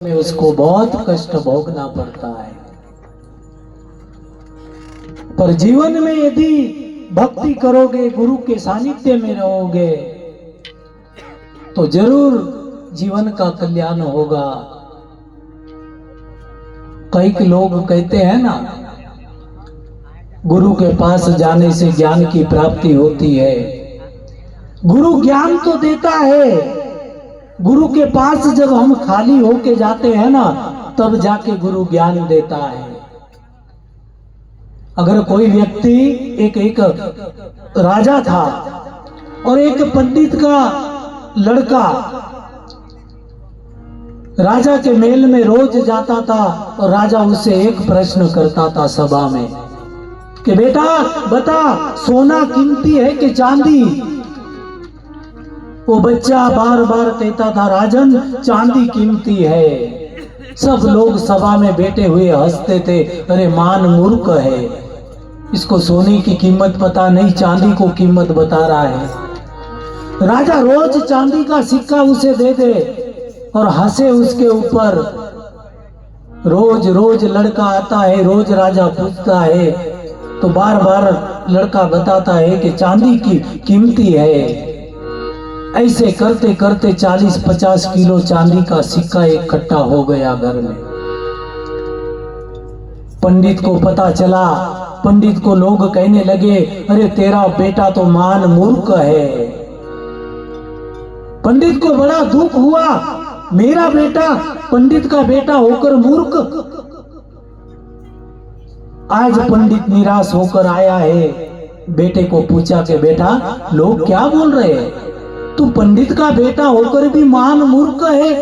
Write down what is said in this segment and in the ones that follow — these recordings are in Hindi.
में उसको बहुत कष्ट भोगना पड़ता है। पर जीवन में यदि भक्ति करोगे, गुरु के सानिध्य में रहोगे, तो जरूर जीवन का कल्याण होगा। कई लोग कहते हैं ना, गुरु के पास जाने से ज्ञान की प्राप्ति होती है। गुरु ज्ञान तो देता है, गुरु के पास जब हम खाली होके जाते हैं ना, तब जाके गुरु ज्ञान देता है। अगर कोई व्यक्ति एक राजा था और एक पंडित का लड़का राजा के महल में रोज जाता था, और राजा उससे एक प्रश्न करता था सभा में कि बेटा बता, सोना कीमती है कि चांदी? वो बच्चा बार बार कहता था, राजन चांदी कीमती है। सब लोग सभा में बैठे हुए हंसते थे, अरे मान मूर्ख है, इसको सोने की कीमत पता नहीं, चांदी को कीमत बता रहा है। राजा रोज चांदी का सिक्का उसे दे दे और हंसे उसके ऊपर। रोज रोज लड़का आता है, रोज राजा पूछता है, तो बार बार लड़का बताता है कि चांदी की कीमती है। ऐसे करते करते 40-50 किलो चांदी का सिक्का इकट्ठा हो गया घर में। पंडित को पता चला, पंडित को लोग कहने लगे, अरे तेरा बेटा to मान मूर्ख है। पंडित को बड़ा दुख हुआ, मेरा बेटा पंडित का बेटा होकर मूर्ख। आज पंडित निराश होकर आया है, बेटे को पूछा कि बेटा लोग क्या बोल रहे हैं, तू पंडित का बेटा होकर भी मान मूर्ख है।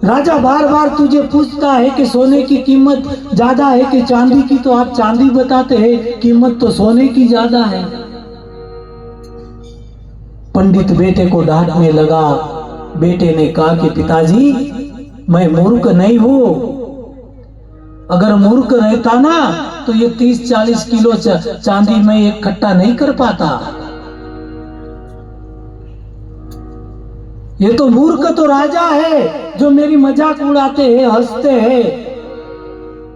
राजा बार बार तुझे पूछता है कि सोने की कीमत ज्यादा है कि चांदी की, तो आप चांदी बताते हैं, कीमत तो सोने की ज्यादा है। पंडित बेटे को डांटने लगा। बेटे ने कहा कि पिताजी मैं मूर्ख नहीं हूं, अगर मूर्ख रहता ना तो ये 30-40 किलो चांदी मैं इकट्ठा नहीं कर पाता। ये तो मूर्ख तो राजा है जो मेरी मजाक उड़ाते हैं, हंसते हैं।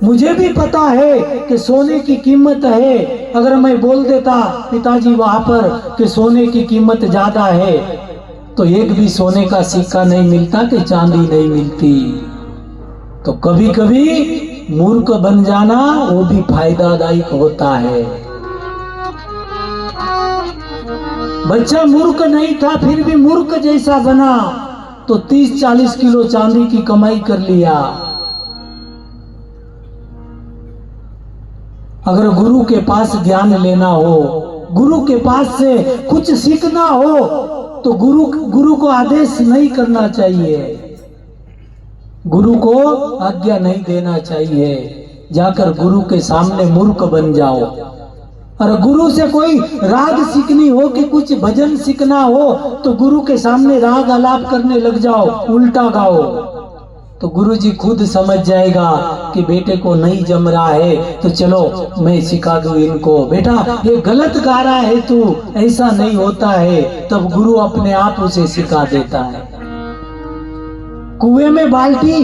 मुझे भी पता है कि सोने की कीमत है, अगर मैं बोल देता पिताजी वहां पर कि सोने की कीमत ज्यादा है, तो एक भी सोने का सिक्का नहीं मिलता कि चांदी नहीं मिलती। तो कभी कभी मूर्ख बन जाना वो भी फायदादायक होता है। बच्चा मूर्ख नहीं था, फिर भी मूर्ख जैसा बना, तो 30-40 किलो चांदी की कमाई कर लिया। अगर गुरु के पास ज्ञान लेना हो, गुरु के पास से कुछ सीखना हो, तो गुरु को आदेश नहीं करना चाहिए, गुरु को आज्ञा नहीं देना चाहिए। जाकर गुरु के सामने मूर्ख बन जाओ। और गुरु से कोई राग सीखनी हो कि कुछ भजन सीखना हो, तो गुरु के सामने राग आलाप करने लग जाओ, उल्टा गाओ, तो गुरु जी खुद समझ जाएगा कि बेटे को नहीं जम रहा है, तो चलो मैं सिखा दूं इनको। बेटा ये गलत गा रहा है तू, ऐसा नहीं होता है। तब गुरु अपने आप उसे सिखा देता है। कुएं में बाल्टी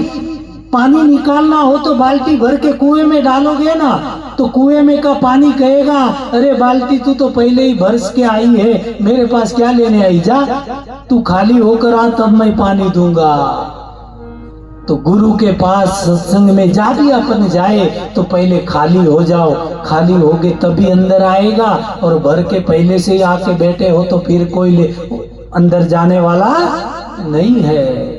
पानी निकालना हो तो बाल्टी भर के कुएं में डालोगे ना, तो कुएं में का पानी कहेगा, अरे बाल्टी तू तो पहले ही भरस के आई है, मेरे पास क्या लेने आई, जा तू खाली होकर आ, तब मैं पानी दूंगा। तो गुरु के पास सत्संग में जा भी अपन जाए तो पहले खाली हो जाओ, खाली होगे तभी अंदर आएगा, और भर के पहले से ही आके बैठे हो तो फिर कोई अंदर जाने वाला नहीं है।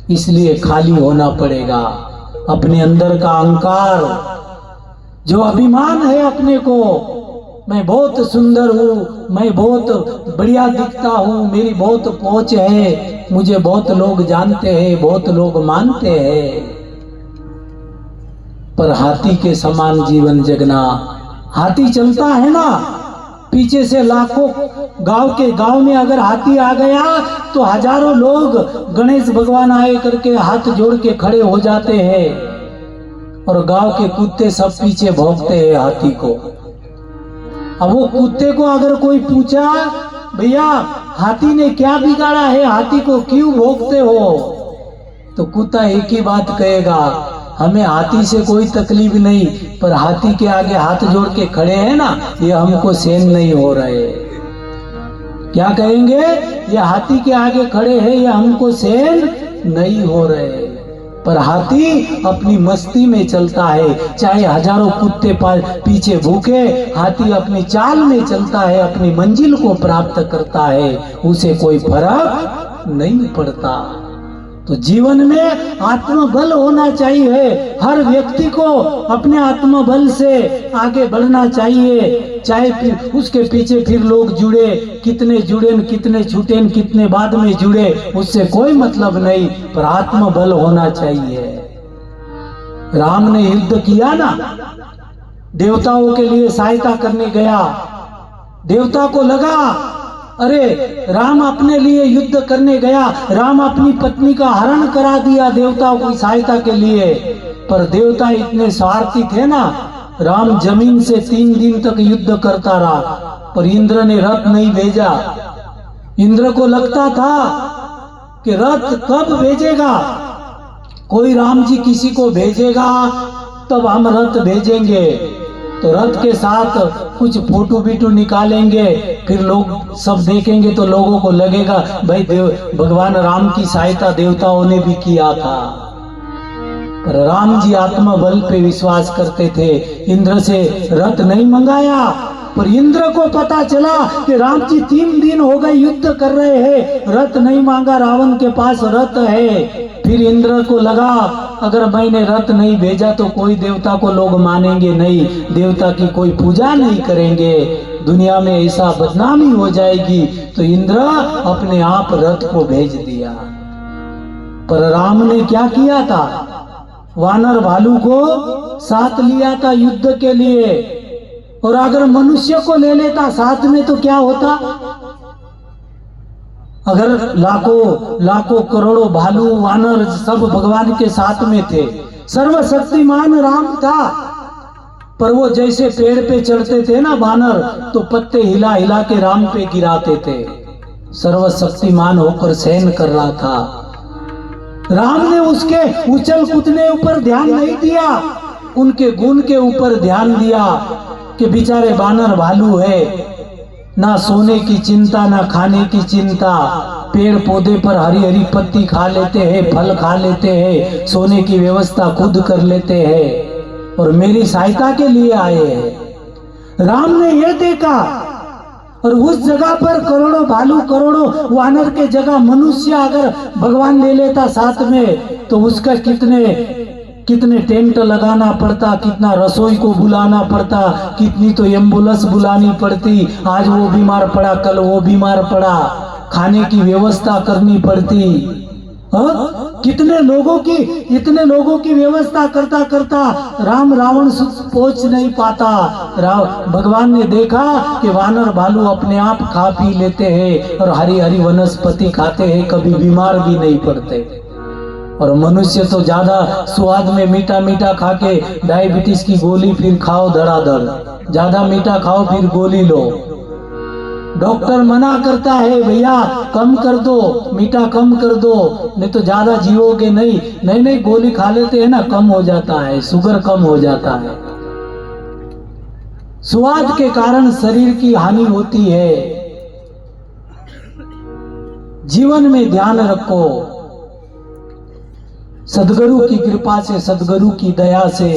इसलिए खाली होना पड़ेगा। अपने अंदर का अहंकार, जो अभिमान है अपने को, मैं बहुत सुंदर हूँ, मैं बहुत बढ़िया दिखता हूँ, मेरी बहुत पहुंच है, मुझे बहुत लोग जानते हैं, बहुत लोग मानते हैं। पर हाथी के समान जीवन जगना। हाथी चलता है ना, पीछे से लाखों गांव में अगर हाथी आ गया तो हजारों लोग गणेश भगवान आए करके हाथ जोड़ के खड़े हो जाते हैं, और गांव के कुत्ते सब पीछे भौंकते हैं हाथी को। अब वो कुत्ते को अगर कोई पूछा, भैया हाथी ने क्या बिगाड़ा है, हाथी को क्यों भौंकते हो, तो कुत्ता एक ही बात कहेगा, हमें हाथी से कोई तकलीफ नहीं, पर हाथी के आगे हाथ जोड़ के खड़े हैं ना, ये हमको सहन नहीं हो रहे। क्या कहेंगे? ये हाथी के आगे खड़े हैं, ये हमको सहन नहीं हो रहे। पर हाथी अपनी मस्ती में चलता है, चाहे हजारों कुत्ते पीछे भूखे, हाथी अपनी चाल में चलता है, अपनी मंजिल को प्राप्त करता है, उसे कोई फर्क नहीं पड़ता। तो जीवन में आत्मबल होना चाहिए, हर व्यक्ति को अपने आत्मबल से आगे बढ़ना चाहिए। चाहे फिर उसके पीछे फिर लोग जुड़े, कितने जुड़े कितने छूटे कितने बाद में जुड़े, उससे कोई मतलब नहीं, पर आत्मबल होना चाहिए। राम ने युद्ध किया ना, देवताओं के लिए सहायता करने गया, देवता को लगा अरे राम अपने लिए युद्ध करने गया, राम अपनी पत्नी का हरण करा दिया देवताओं की सहायता के लिए। पर देवता इतने स्वार्थी थे ना, राम जमीन से 3 दिन तक युद्ध करता रहा, पर इंद्र ने रथ नहीं भेजा। इंद्र को लगता था कि रथ कब भेजेगा, कोई राम जी किसी को भेजेगा तब हम रथ भेजेंगे, तो रथ के साथ कुछ फोटो बीटू निकालेंगे, फिर लोग सब देखेंगे तो लोगों को लगेगा भाई भगवान राम की सहायता देवताओं ने भी किया था। पर राम जी आत्मबल पे विश्वास करते थे, इंद्र से रथ नहीं मंगाया। पर इंद्र को पता चला कि राम जी 3 दिन हो गए युद्ध कर रहे हैं, रथ नहीं मांगा, रावण के पास रथ है। फिर इंद्र को लगा अगर मैंने रथ नहीं भेजा तो कोई देवता को लोग मानेंगे नहीं, देवता की कोई पूजा नहीं करेंगे, दुनिया में ऐसा बदनामी हो जाएगी। तो इंद्र अपने आप रथ को भेज दिया। पर राम ने क्या किया था, वानर भालू को साथ लिया था युद्ध के लिए, और अगर मनुष्य को ले लेता साथ में तो क्या होता। अगर लाखों करोड़ों भालू वानर सब भगवान के साथ में थे, सर्वशक्तिमान राम था, पर वो जैसे पेड़ पे चढ़ते थे ना वानर, तो पत्ते हिला हिला के राम पे गिराते थे। सर्वशक्तिमान होकर सहन कर रहा था। राम ने उसके उछल कूदने ऊपर ध्यान नहीं दिया, उनके गुण के ऊपर ध्यान दिया कि बेचारे वानर भालू है, ना सोने की चिंता ना खाने की चिंता, पेड़ पौधे पर हरी हरी पत्ती खा लेते हैं, फल खा लेते हैं, सोने की व्यवस्था खुद कर लेते हैं, और मेरी सहायता के लिए आए हैं। राम ने यह देखा, और उस जगह पर करोड़ों भालू करोड़ों वानर के जगह मनुष्य अगर भगवान ले लेता साथ में, तो उसका कितने टेंट लगाना पड़ता, कितना रसोई को बुलाना पड़ता, कितनी तो एम्बुलेंस बुलानी पड़ती, आज वो बीमार पड़ा कल वो बीमार पड़ा, खाने की व्यवस्था करनी पड़ती। इतने लोगों की व्यवस्था करता करता रावण पहुंच नहीं पाता। भगवान ने देखा कि वानर भालू अपने आप खा पी लेते हैं और हरी हरी वनस्पति खाते हैं, कभी बीमार भी नहीं पड़ते, और मनुष्य तो ज्यादा स्वाद में मीठा मीठा खा के डायबिटीज की गोली फिर खाओ धड़ाधड़, ज्यादा मीठा खाओ फिर गोली लो। डॉक्टर मना करता है भैया कम कर दो, मीठा कम कर दो, नहीं तो ज्यादा जियोगे नहीं। नहीं गोली खा लेते हैं ना, कम हो जाता है, शुगर कम हो जाता है। स्वाद के कारण शरीर की हानि होती है। जीवन में ध्यान रखो, सदगुरु की कृपा से, सदगुरु की दया से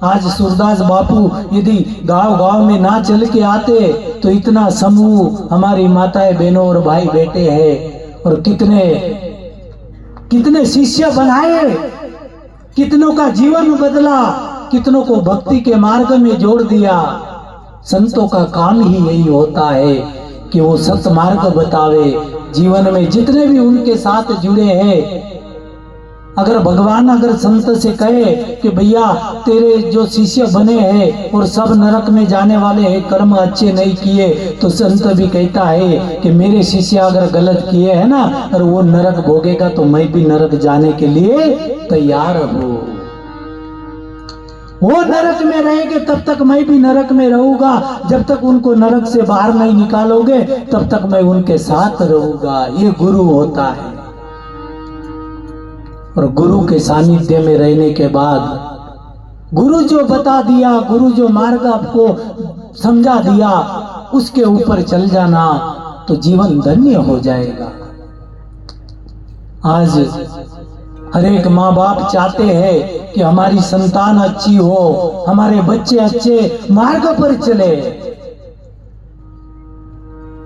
आज सूरदास बापू यदि गांव में ना चल के आते तो इतना समूह हमारी माताएं बहनों और भाई बेटे हैं, और कितने शिष्य बनाए, कितनों का जीवन बदला, कितनों को भक्ति के मार्ग में जोड़ दिया। संतों का काम ही यही होता है कि वो सत मार्ग बतावे। जीवन में जितने भी उनके साथ जुड़े हैं, अगर संत से कहे कि भैया तेरे जो शिष्य बने हैं और सब नरक में जाने वाले हैं, कर्म अच्छे नहीं किए, तो संत भी कहता है कि मेरे शिष्य अगर गलत किए हैं ना और वो नरक भोगेगा तो मैं भी नरक जाने के लिए तैयार हूँ। वो नरक में रहेंगे तब तक मैं भी नरक में रहूंगा, जब तक उनको नरक से बाहर नहीं निकालोगे तब तक मैं उनके साथ रहूंगा। ये गुरु होता है। और गुरु के सानिध्य में रहने के बाद गुरु जो बता दिया, गुरु जो मार्ग आपको समझा दिया, उसके ऊपर चल जाना तो जीवन धन्य हो जाएगा। आज हर एक माँ बाप चाहते हैं कि हमारी संतान अच्छी हो, हमारे बच्चे अच्छे मार्ग पर चले।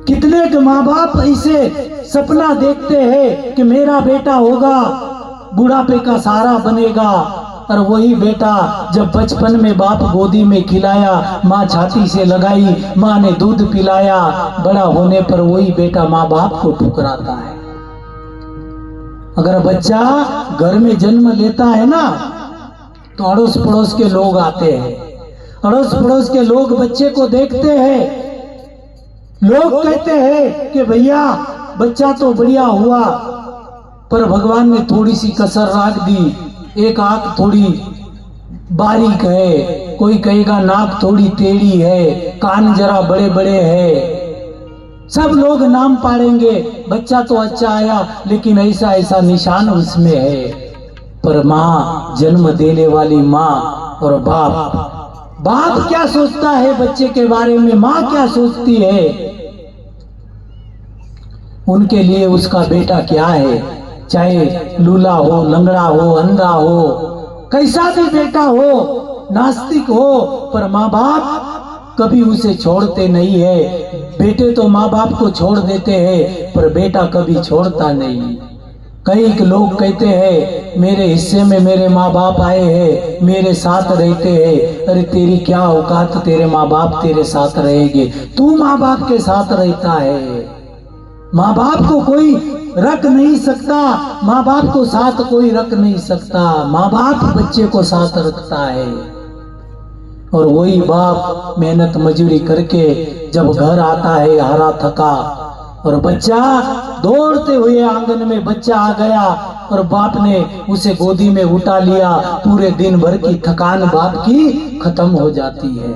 कितने के माँ बाप ऐसे सपना देखते हैं कि मेरा बेटा होगा, बुढ़ापे का सहारा बनेगा, और वही बेटा जब बचपन में बाप गोदी में खिलाया, माँ छाती से लगाई, माँ ने दूध पिलाया, बड़ा होने पर वही बेटा माँ बाप को ठुकराता है। अगर बच्चा घर में जन्म लेता है ना, तो अड़ोस पड़ोस के लोग आते हैं, अड़ोस पड़ोस के लोग बच्चे को देखते हैं, लोग कहते हैं कि भैया बच्चा तो बढ़िया हुआ, पर भगवान ने थोड़ी सी कसर रख दी, एक आंख थोड़ी बारीक है, कोई कहेगा नाक थोड़ी टेढ़ी है, कान जरा बड़े बड़े है, सब लोग नाम पाड़ेंगे, बच्चा तो अच्छा आया लेकिन ऐसा ऐसा निशान उसमें है। पर माँ, जन्म देने वाली माँ और बाप क्या सोचता है बच्चे के बारे में, माँ क्या सोचती है, उनके लिए उसका बेटा क्या है, चाहे लूला हो, लंगड़ा हो, अंधा हो, कैसा भी बेटा हो, नास्तिक हो, पर माँ बाप कभी उसे छोड़ते नहीं है। बेटे तो माँ बाप को छोड़ देते हैं, पर बेटा कभी छोड़ता नहीं। कई लोग कहते हैं मेरे हिस्से में मेरे माँ बाप आए हैं, मेरे साथ रहते हैं। अरे तेरी क्या औकात, तेरे माँ बाप तेरे साथ रहेंगे, तू माँ बाप के साथ रहता है। माँ बाप को कोई रख नहीं सकता, माँ बाप को साथ कोई रख नहीं सकता, माँ बाप बच्चे को साथ रखता है। और वही बाप मेहनत मजूरी करके जब घर आता है हारा थका, और बच्चा दौड़ते हुए आंगन में बच्चा आ गया और बाप ने उसे गोदी में उठा लिया, पूरे दिन भर की थकान बाप की खत्म हो जाती है।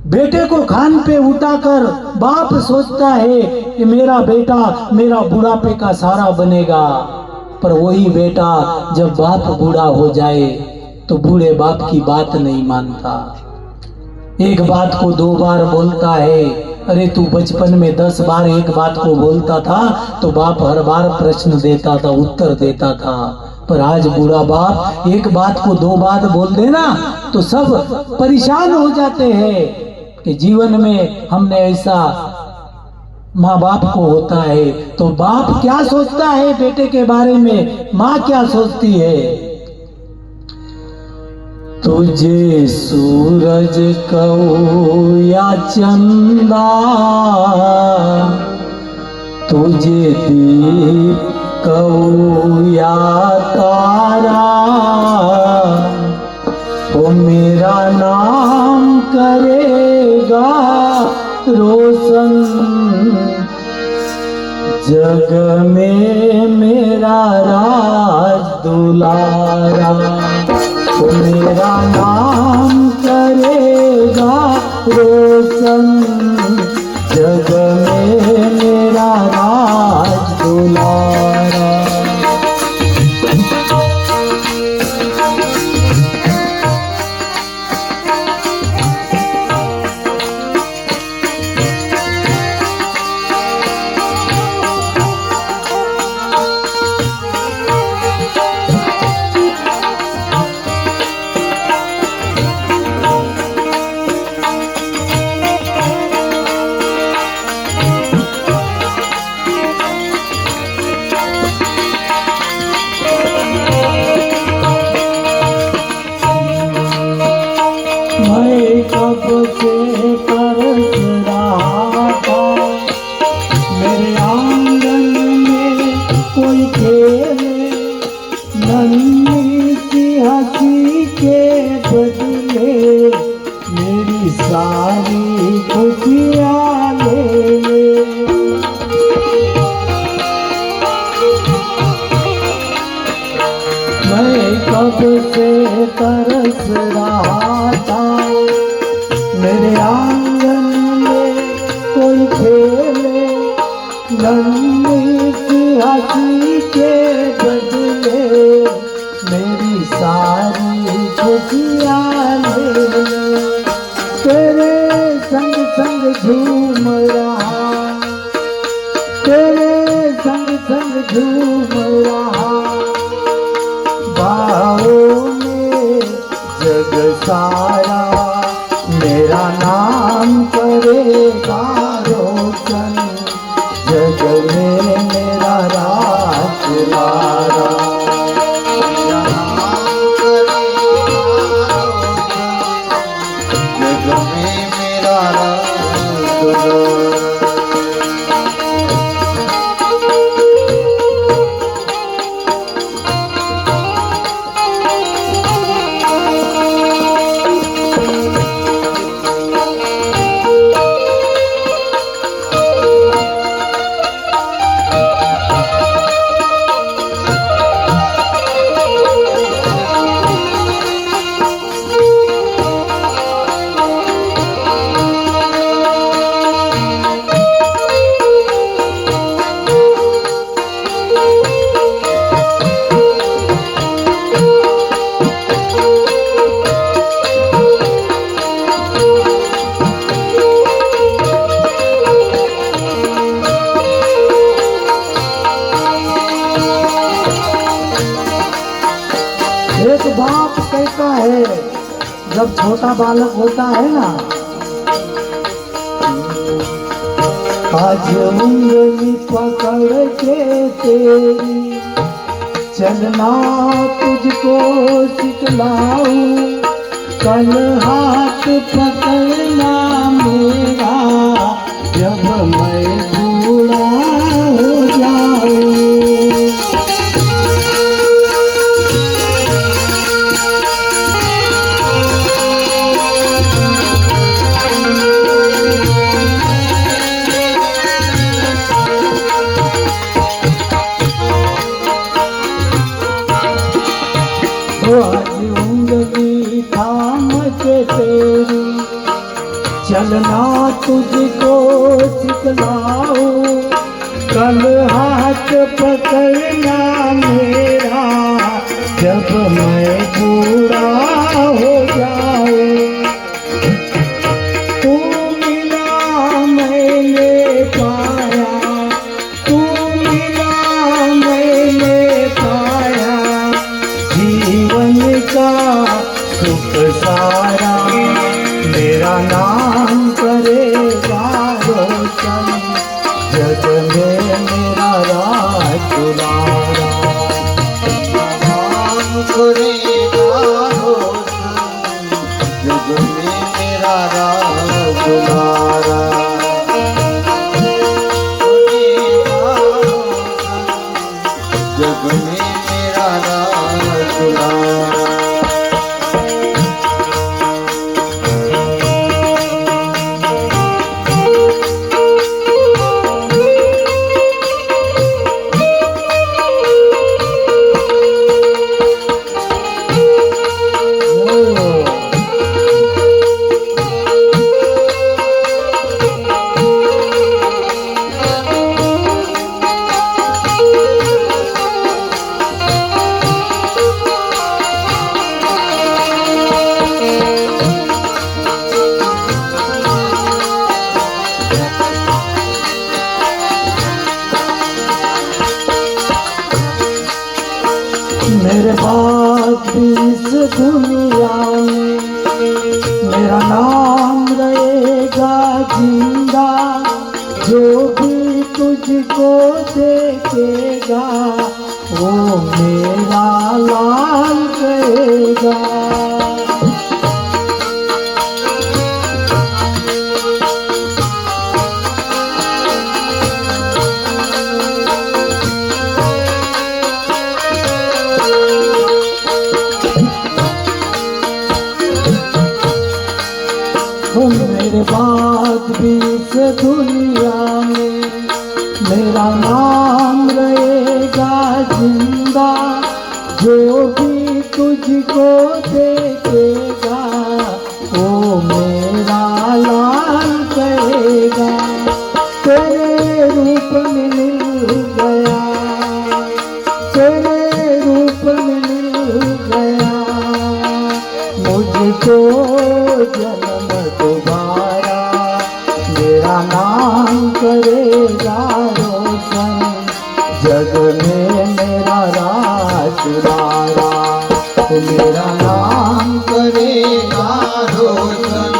बेटे को खान पे उठाकर बाप सोचता है कि मेरा बेटा मेरा बुढ़ापे का सहारा बनेगा, पर वही बेटा जब बाप बूढ़ा हो जाए तो बूढ़े बाप की बात नहीं मानता। एक बात को 2 बार बोलता है। अरे तू बचपन में 10 बार एक बात को बोलता था तो बाप हर बार प्रश्न देता था, उत्तर देता था, पर आज बूढ़ा बाप एक बात को 2 बार बोल देना तो सब परेशान हो जाते हैं कि जीवन में हमने ऐसा माँ बाप को होता है। तो बाप क्या सोचता है बेटे के बारे में, माँ क्या सोचती है। तुझे सूरज कहूं या चंदा, तुझे दीप कहूं या तारा, वो मेरा नाम करेगा रोशन, जग में मेरा राज दुलारा, वो मेरा नाम करेगा रोशन, जग में मेरा राज दुलारा। कब से तरस रहा था, मेरे आंगन में कोई खेले, नन्ही सी हंसी के बदले मेरी सारी खुशियाँ ले ले। मैं कब से तरस रहा था, मेरे आंगन में कोई खेले, नन्ही सी हंसी के बदले मेरी सारी खुशियाँ ले ले। तेरे संग संग झूम रहा, तेरे संग संग झूम रहा, बाहों में जग सारा मेरा नाम करेगा रोशन, जग में मेरा राज दुलारा। जग में मेरा राज दुलारा। एक बाप कहता है जब छोटा बालक होता है ना, आज उंगली पकड़ के तेरी चलना तुझको सिखलाऊं, कल हाथ पकड़ना मेरा जब मैं बूढ़ा हो जाऊं। आज उंगली थाम के तेरी चलना तुझको सिखलाऊं, कल हाथ पकड़ना मेरा जब मैं बूढ़ा हो जाऊं। तू मिला मैंने पाया, तू मिला मैंने पाया, जीवन का सुख सारा मेरा नाम करेगा रोशन, जग में मेरा राज दुलारा। नाम करेगा रोशन, जग में मेरा राज दुलारा। जग में मेरा राज दुलारा। मेरे बाद भी इस दुनिया में मेरा नाम रहेगा जिंदा, जो भी तुझको देखेगा वो मेरा लाल कहेगा। मेरे बाद भी इस दुनिया में मेरा नाम रहेगा जिंदा, जो भी तुझको देखेगा वो मेरा लाल कहेगा। तेरे रूप में मिल गया, तेरे रूप में मिल गया मुझको जन्म दोबारा, मेरा नाम करेगा रोशन, जग में मेरा राज दुलारा। मेरा नाम करेगा रोशन,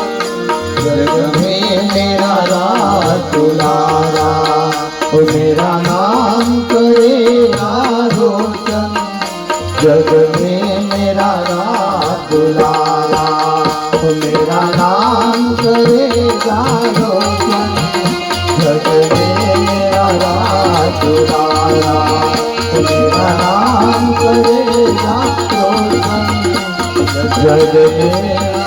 जग में मेरा राज दुलारा। मेरा नाम करेगा रोशन, जग में मेरा राज दुलारा। मेरा नाम करेगा रोशन, जग में मेरा राज दुलारा। मेरा नाम करेगा रोशन, जग में